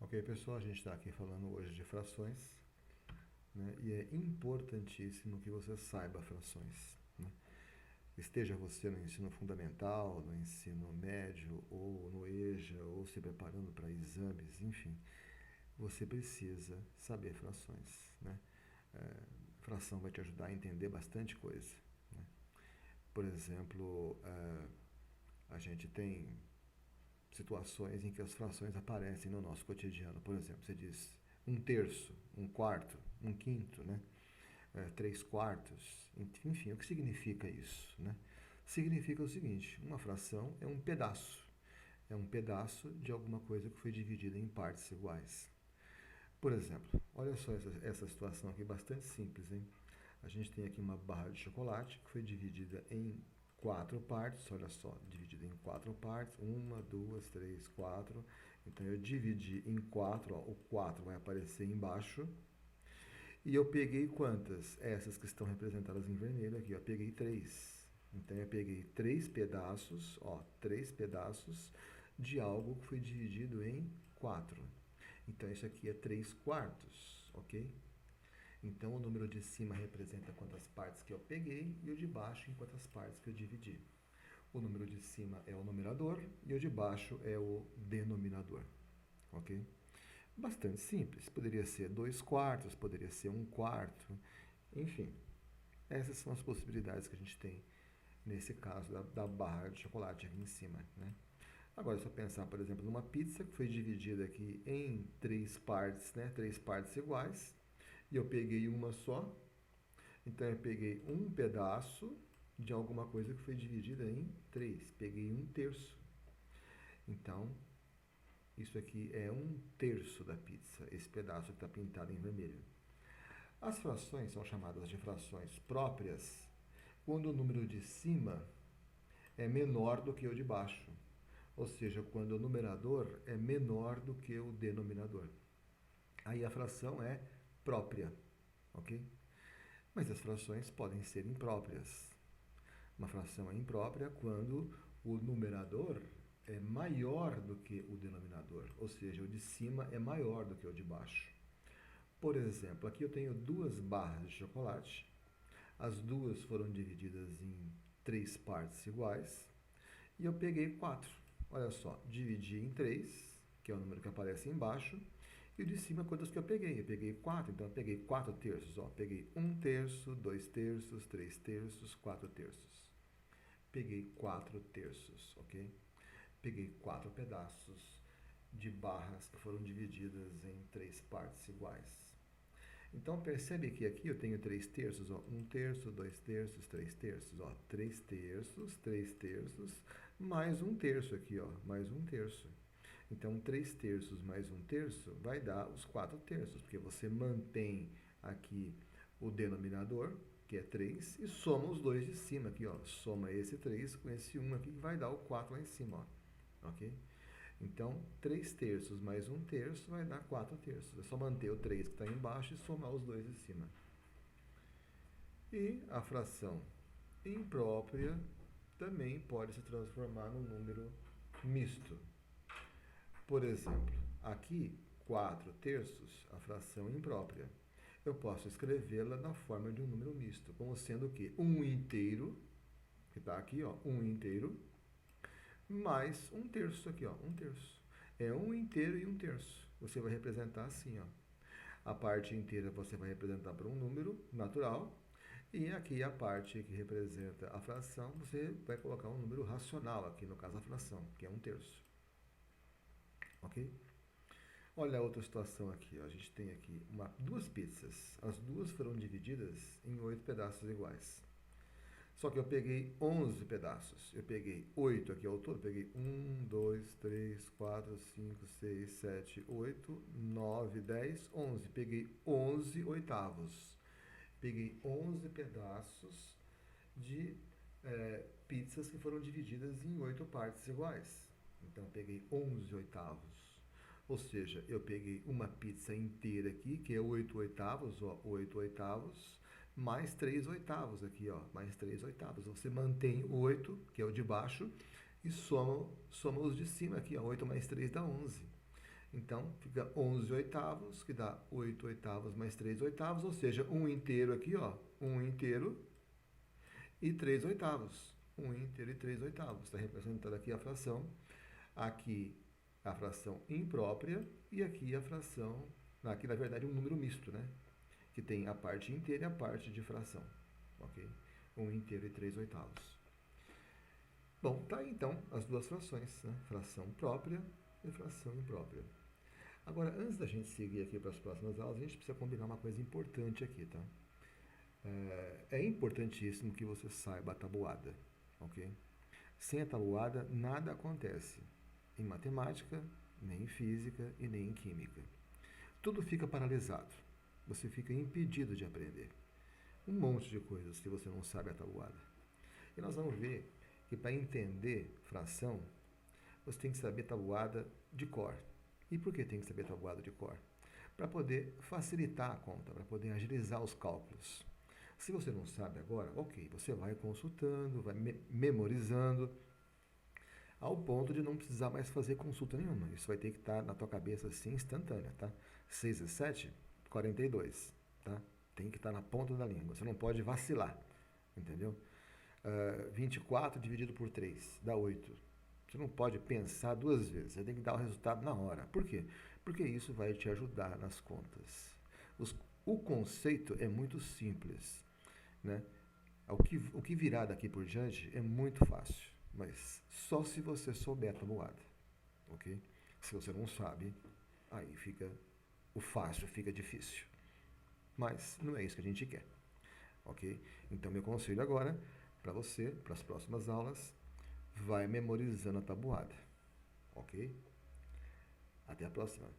Ok, pessoal, a gente está aqui falando hoje de frações, né? E é importantíssimo que você saiba frações, né? Esteja você no ensino fundamental, no ensino médio, ou no EJA, ou se preparando para exames, enfim, você precisa saber frações, né? Fração vai te ajudar a entender bastante coisa, né? Por exemplo, a gente tem situações em que as frações aparecem no nosso cotidiano. Por exemplo, você diz um terço, um quarto, um quinto, né? Três quartos, enfim, o que significa isso, né? Significa o seguinte: uma fração é um pedaço de alguma coisa que foi dividida em partes iguais. Por exemplo, olha só essa situação aqui, bastante simples, hein? A gente tem aqui uma barra de chocolate que foi dividida em quatro partes, olha só, dividida em quatro partes, uma, duas, três, quatro. Então eu dividi em quatro, ó, o 4 vai aparecer embaixo. E eu peguei quantas? Essas que estão representadas em vermelho aqui, ó, peguei três. Então eu peguei três pedaços, ó, três pedaços de algo que foi dividido em quatro. Então isso aqui é 3 quartos, ok? Então o número de cima representa quantas partes que eu peguei e o de baixo em quantas partes que eu dividi. O número de cima é o numerador e o de baixo é o denominador, ok? Bastante simples. Poderia ser 2 quartos, poderia ser um quarto, enfim. Essas são as possibilidades que a gente tem nesse caso da barra de chocolate aqui em cima, né? Agora, se eu pensar, por exemplo, numa pizza que foi dividida aqui em três partes, né? Três partes iguais, e eu peguei uma só, então eu peguei um pedaço de alguma coisa que foi dividida em três, peguei um terço. Então, isso aqui é um terço da pizza, esse pedaço que está pintado em vermelho. As frações são chamadas de frações próprias quando o número de cima é menor do que o de baixo, ou seja, quando o numerador é menor do que o denominador. Aí a fração é própria, ok? Mas as frações podem ser impróprias. Uma fração é imprópria quando o numerador é maior do que o denominador, ou seja, o de cima é maior do que o de baixo. Por exemplo, aqui eu tenho duas barras de chocolate, as duas foram divididas em três partes iguais, e eu peguei 4. Olha só, dividi em 3, que é o número que aparece embaixo, e o de cima, quantas que eu peguei? Eu peguei 4, então eu peguei 4 terços. Ó. Peguei 1 terço, 2 terços, 3 terços, 4 terços. Peguei 4 terços, ok? Peguei 4 pedaços de barras que foram divididas em 3 partes iguais. Então percebe que aqui eu tenho 3 terços, ó, 1 terço, 2 terços, 3 terços, ó, 3 terços, mais 1 terço aqui, ó, mais 1 terço. Então 3 terços mais 1 terço vai dar os 4 terços, porque você mantém aqui o denominador, que é 3, e soma os dois de cima aqui, ó, soma esse 3 com esse 1 aqui, que vai dar o 4 lá em cima, ó, ok? Então, 3 terços mais 1 terço vai dar 4 terços. É só manter o 3 que está embaixo e somar os dois de cima. E a fração imprópria também pode se transformar num número misto. Por exemplo, aqui, 4 terços, a fração imprópria. Eu posso escrevê-la na forma de um número misto, como sendo o quê? 1 inteiro, que está aqui, ó, 1 inteiro, mais 1 terço aqui, ó, 1 terço. É 1 inteiro e 1 terço. Você vai representar assim, ó. A parte inteira você vai representar por um número natural, e aqui a parte que representa a fração, você vai colocar um número racional, aqui no caso a fração, que é 1 terço. Ok? Olha a outra situação aqui, ó. A gente tem aqui duas pizzas. As duas foram divididas em 8 pedaços iguais. Só que eu peguei 11 pedaços. Eu peguei 8 aqui ao todo. Eu peguei 1, 2, 3, 4, 5, 6, 7, 8, 9, 10, 11. Peguei 11 oitavos. Peguei 11 pedaços de pizzas que foram divididas em 8 partes iguais. Então, eu peguei 11 oitavos. Ou seja, eu peguei uma pizza inteira aqui, que é 8 oitavos, ó, 8 oitavos, mais 3 oitavos aqui, ó, mais 3 oitavos. Você mantém o 8, que é o de baixo, e soma os de cima aqui, ó, 8 mais 3 dá 11. Então, fica 11 oitavos, que dá 8 oitavos mais 3 oitavos, ou seja, 1 inteiro aqui, ó, 1 inteiro e 3 oitavos. 1 inteiro e 3 oitavos. Está representando aqui a fração. Aqui a fração imprópria e aqui a fração, aqui na verdade um número misto, né? Que tem a parte inteira e a parte de fração, ok? 1 inteiro e 3 oitavos. Bom, tá aí então as duas frações, né? Fração própria e fração imprópria. Agora, antes da gente seguir aqui para as próximas aulas, a gente precisa combinar uma coisa importante aqui, tá? É importantíssimo que você saiba a tabuada, ok? Sem a tabuada, nada acontece em matemática, nem em física e nem em química. Tudo fica paralisado. Você fica impedido de aprender. Um monte de coisas se você não sabe a tabuada. E nós vamos ver que para entender fração, você tem que saber tabuada de cor. E por que tem que saber tabuada de cor? Para poder facilitar a conta, para poder agilizar os cálculos. Se você não sabe agora, ok, você vai consultando, vai memorizando, ao ponto de não precisar mais fazer consulta nenhuma. Isso vai ter que estar na tua cabeça assim, instantânea, tá? 6 e 7, 42, tá? Tem que estar na ponta da língua, você não pode vacilar, entendeu? 24 dividido por 3 dá 8. Você não pode pensar duas vezes, você tem que dar o resultado na hora. Por quê? Porque isso vai te ajudar nas contas. O conceito é muito simples, né? O que virá daqui por diante é muito fácil, mas só se você souber a tabuada, ok? Se você não sabe, aí fica o fácil, fica difícil. Mas não é isso que a gente quer, ok? Então, meu conselho agora para você, para as próximas aulas, vai memorizando a tabuada, ok? Até a próxima.